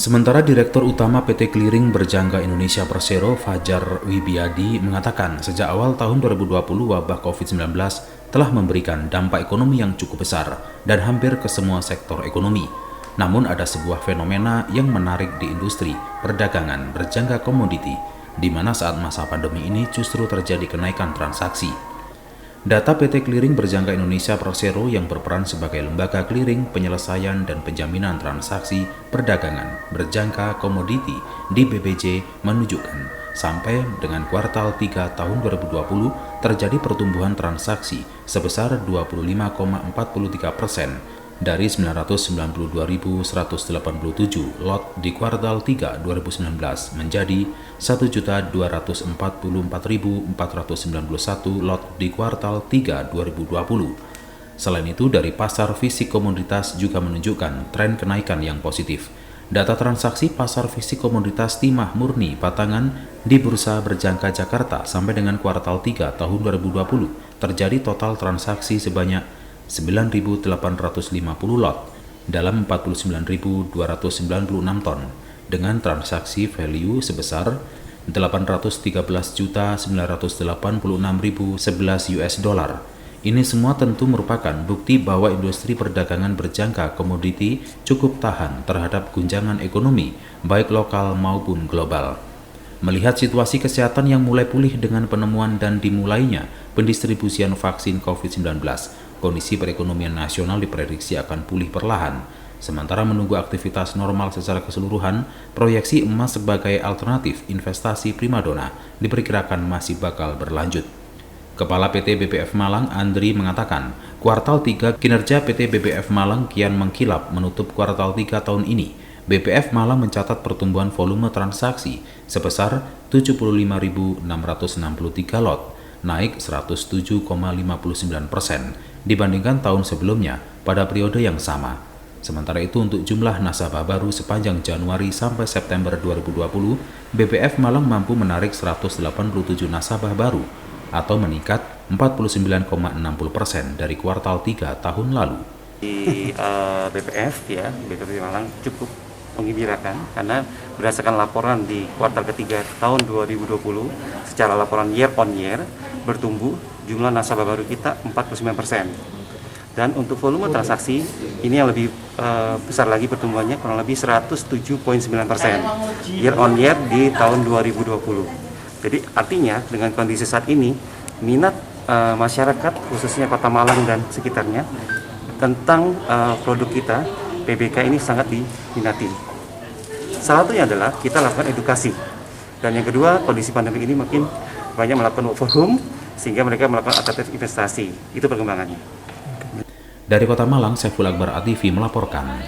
Sementara Direktur Utama PT Clearing Berjangka Indonesia Persero, Fajar Wibiadi, mengatakan sejak awal tahun 2020 wabah COVID-19 telah memberikan dampak ekonomi yang cukup besar dan hampir ke semua sektor ekonomi. Namun ada sebuah fenomena yang menarik di industri perdagangan berjangka komoditi, di mana saat masa pandemi ini justru terjadi kenaikan transaksi. Data PT Clearing Berjangka Indonesia Persero yang berperan sebagai lembaga clearing, penyelesaian, dan penjaminan transaksi perdagangan berjangka komoditi di BBJ menunjukkan sampai dengan kuartal 3 tahun 2020 terjadi pertumbuhan transaksi sebesar 25,43% dari 992.187 lot di kuartal 3 2019 menjadi 1.244.491 lot di kuartal 3 2020. Selain itu, dari pasar fisik komoditas juga menunjukkan tren kenaikan yang positif. Data transaksi pasar fisik komoditas timah murni batangan di Bursa Berjangka Jakarta sampai dengan kuartal 3 tahun 2020 terjadi total transaksi sebanyak 9.850 lot dalam 49.296 ton dengan transaksi value sebesar 813.986.011 US dollar. Ini semua tentu merupakan bukti bahwa industri perdagangan berjangka komoditi cukup tahan terhadap guncangan ekonomi baik lokal maupun global. Melihat situasi kesehatan yang mulai pulih dengan penemuan dan dimulainya pendistribusian vaksin COVID-19, kondisi perekonomian nasional diprediksi akan pulih perlahan. Sementara menunggu aktivitas normal secara keseluruhan, proyeksi emas sebagai alternatif investasi primadona diperkirakan masih bakal berlanjut. Kepala PT BBF Malang, Andri, mengatakan, kuartal 3 kinerja PT BBF Malang kian mengkilap menutup kuartal 3 tahun ini. BBF Malang mencatat pertumbuhan volume transaksi sebesar 75.663 lot, naik 107,59% dibandingkan tahun sebelumnya pada periode yang sama. Sementara itu untuk jumlah nasabah baru sepanjang Januari sampai September 2020, BBF Malang mampu menarik 187 nasabah baru atau meningkat 49,60% dari kuartal 3 tahun lalu. Di BPF Malang cukup menggembirakan karena berdasarkan laporan di kuartal ketiga tahun 2020 secara laporan year on year bertumbuh jumlah nasabah baru kita 49%. Dan untuk volume transaksi ini yang lebih besar lagi pertumbuhannya kurang lebih 107,9% year on year di tahun 2020. Jadi artinya dengan kondisi saat ini minat masyarakat khususnya Kota Malang dan sekitarnya tentang produk kita PBK ini sangat diminati. Salah satunya adalah kita lakukan edukasi. Dan yang kedua, kondisi pandemi ini makin banyak melakukan work from home sehingga mereka melakukan alternatif investasi. Itu perkembangannya. Dari Kota Malang, Saiful Akbar ATV melaporkan.